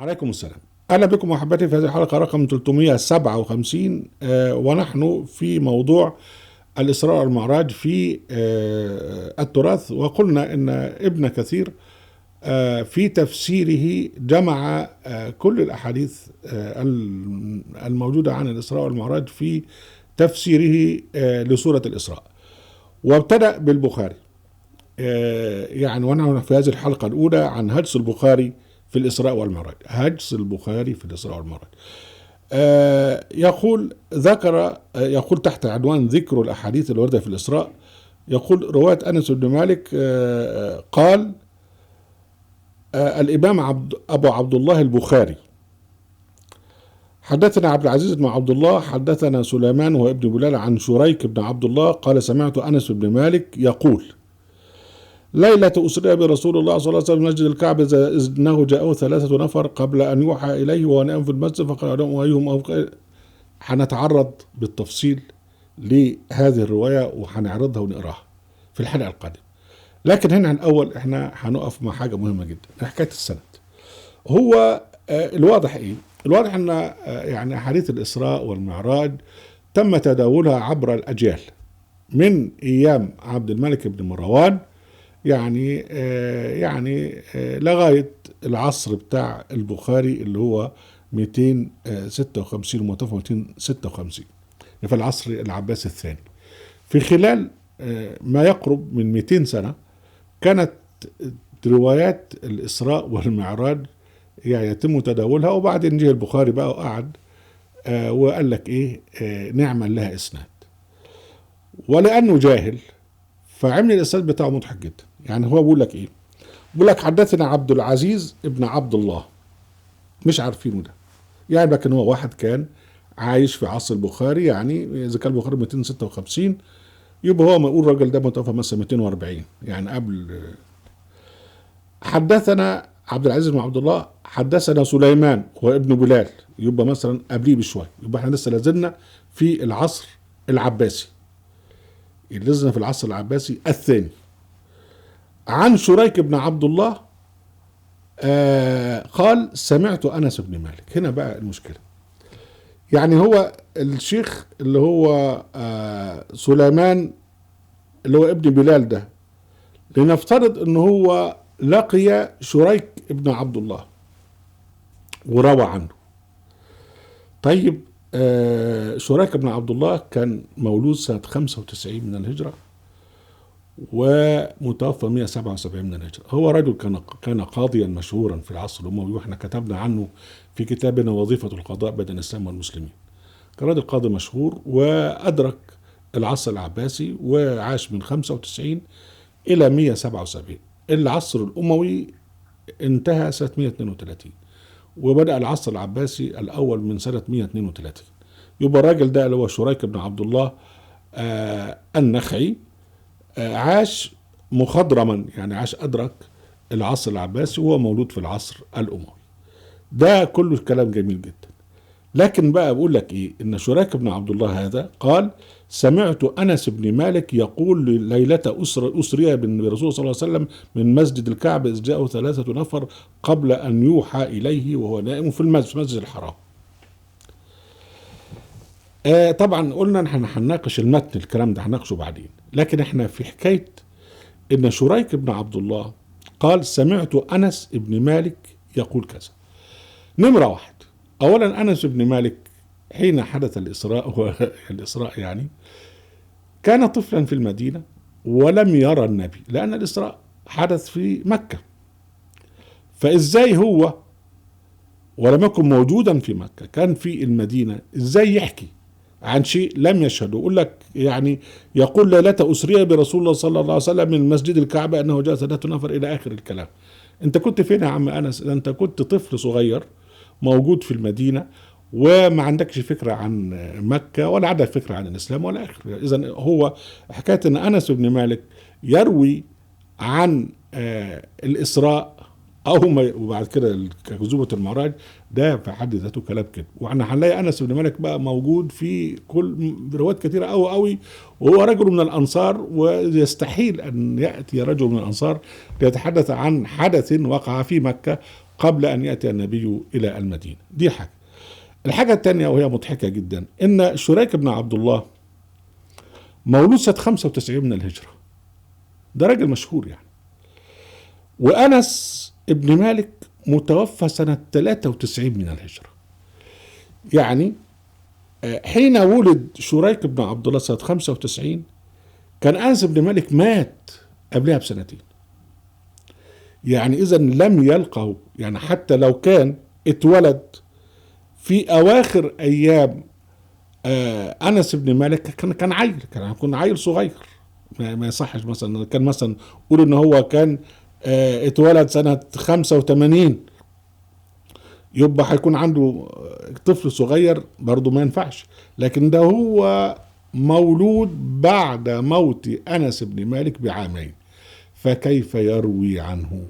عليكم السلام. أهلا بكم أحبتي في هذه الحلقة رقم 357، ونحن في موضوع الإسراء والمعراج في التراث. وقلنا أن ابن كثير في تفسيره جمع كل الأحاديث الموجودة عن الإسراء والمعراج في تفسيره لسورة الإسراء، وابتدأ بالبخاري. يعني ونحن في هذه الحلقة الأولى عن هجس البخاري في الإسراء والمعراج. هجس البخاري في الإسراء والمعراج. يقول تحت عنوان ذكر الأحاديث الواردة في الإسراء، يقول رواية أنس بن مالك قال الإمام أبو عبد الله البخاري حدثنا عبد العزيز بن عبد الله حدثنا سليمان وابن بلال عن شريك بن عبد الله قال سمعت أنس بن مالك يقول ليلة أسري برسول الله صلى الله عليه وسلم مسجد الكعبة إذ إنه جاءه 3 نفر قبل أن يوحى إليه وهو نائم في المسجد فقال لهم أيهم هنتعرض بالتفصيل لهذه الرواية وهنعرضها ونقراها في الحلقة القادمة. لكن هنا الأول احنا هنقف مع حاجة مهمة جدا، حكاية السند. هو الواضح إيه؟ الواضح أن يعني أحاديث الإسراء والمعراج تم تداولها عبر الأجيال من أيام عبد الملك بن مروان يعني لغاية العصر بتاع البخاري اللي هو 256 ومتوفى 256 في العصر العباسي الثاني. في خلال ما يقرب من 200 سنة كانت روايات الإسراء والمعراج يعني يتم تداولها، وبعدين جه البخاري بقى وقعد وقال لك ايه نعمل لها اسناد، ولأنه جاهل فعمل الاسناد بتاعه مضحك جدا. يعني هو بيقول لك ايه؟ بيقول لك حدثنا عبد العزيز ابن عبد الله، مش عارفينه ده، يعني لكن هو واحد كان عايش في عصر البخاري، يعني اذا كان البخاري 256 يبقى هو ما يقول الراجل ده متوفى مثلا 240 يعني قبل. حدثنا عبد العزيز بن عبد الله حدثنا سليمان وابن بلال، يبقى مثلا قبليه بشويه، يبقى احنا لسه لازلنا في العصر العباسي، لازلنا في العصر العباسي الثاني. عن شريك بن عبد الله قال سمعت أنس بن مالك. هنا بقى المشكلة، يعني هو الشيخ اللي هو سليمان اللي هو ابن بلال ده، لنفترض ان هو لقي شريك ابن عبد الله وروى عنه. طيب شريك بن عبد الله كان مولود سنة 95 من الهجرة ومتوفى 177 من الهجرة. هو رجل كان قاضيا مشهورا في العصر الأموي، واحنا كتبنا عنه في كتابنا وظيفة القضاء بين الإسلام والمسلمين. كان راجل قاضي مشهور وأدرك العصر العباسي وعاش من 95 إلى 177. العصر الأموي انتهى سنة 132 وبدأ العصر العباسي الأول من سنة 132. يبقى الراجل ده اللي هو شريك بن عبد الله النخعي عاش مخضرما، يعني عاش أدرك العصر العباسي وهو مولود في العصر الأموي. ده كله كلام جميل جدا. لكن بقى بقول لك ايه، ان شريك بن عبد الله هذا قال سمعت أنس بن مالك يقول ليلة أسري بالرسول صلى الله عليه وسلم من مسجد الكعبة إذ جاءه 3 نفر قبل أن يوحى إليه وهو نائم في المسجد الحرام. طبعا قلنا نحن هنناقش المتن، الكلام ده هنناقشه بعدين، لكن احنا في حكاية ان شريك بن عبد الله قال سمعت أنس بن مالك يقول كذا. نمرة واحد، أولا أنس بن مالك حين حدث الإسراء يعني كان طفلا في المدينة ولم يرى النبي، لأن الإسراء حدث في مكة، فإزاي هو ولم يكن موجودا في مكة كان في المدينة إزاي يحكي عن شيء لم يشهده؟ يقول لك يعني يقول ليلة أسري برسول الله صلى الله عليه وسلم من مسجد الكعبة أنه جاء 3 نفر إلى آخر الكلام. أنت كنت فين يا عم أنس؟ أنت كنت طفل صغير موجود في المدينة وما عندكش فكرة عن مكة ولا عندك فكرة عن الإسلام ولا آخر. إذن هو حكاية أن أنس بن مالك يروي عن الإسراء وبعد كده كذوبة المعراج، ده في حد ذاته كلام كده. واحنا هنلاقي أنس بن مالك بقى موجود في كل روايات كثيرة أوي أوي، وهو رجل من الأنصار، ويستحيل أن يأتي رجل من الأنصار ليتحدث عن حدث وقع في مكة قبل أن يأتي النبي إلى المدينة. دي حاجة. الحاجة الثانية وهي مضحكة جدا، إن شريك بن عبد الله مولود سنة 95 من الهجرة، ده راجل مشهور يعني. وأنس ابن مالك متوفى سنة 93 من الهجرة. يعني حين ولد شريك بن عبد الله سنة 95 كان أنس بن مالك مات قبلها بسنتين. يعني إذا لم يلقه، يعني حتى لو كان اتولد في أواخر أيام أنس بن مالك كان عيل، كان يكون عيل صغير، ما يصحش مثلا كان مثلا قول إن هو كان اتولد سنة 85 يبقى هيكون عنده طفل صغير، برضه ما ينفعش. لكن ده هو مولود بعد موت أنس بن مالك بعامين، فكيف يروي عنه؟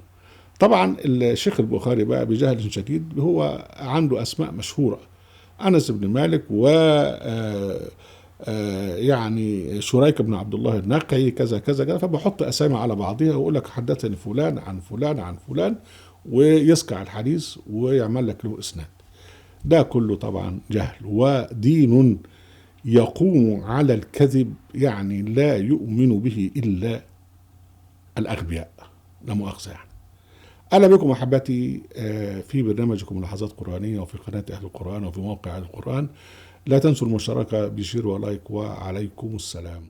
طبعا الشيخ البخاري بقى بجهل شديد هو عنده أسماء مشهورة، أنس بن مالك و يعني شريك بن عبد الله النقعي كذا كذا كذا، فبحط أسامي على بعضها ويقول لك حدثني فلان عن فلان عن فلان، ويسكع الحديث ويعمل لك له إسناد. ده كله طبعا جهل ودين يقوم على الكذب، يعني لا يؤمن به إلا الأغبياء، لا مؤاخذة يعني. أهلا بكم أحبتي في برنامجكم لحظات قرآنية، وفي قناة أهل القرآن، وفي موقع أهل القرآن. لا تنسوا المشاركة بشير ولايك، وعليكم السلام.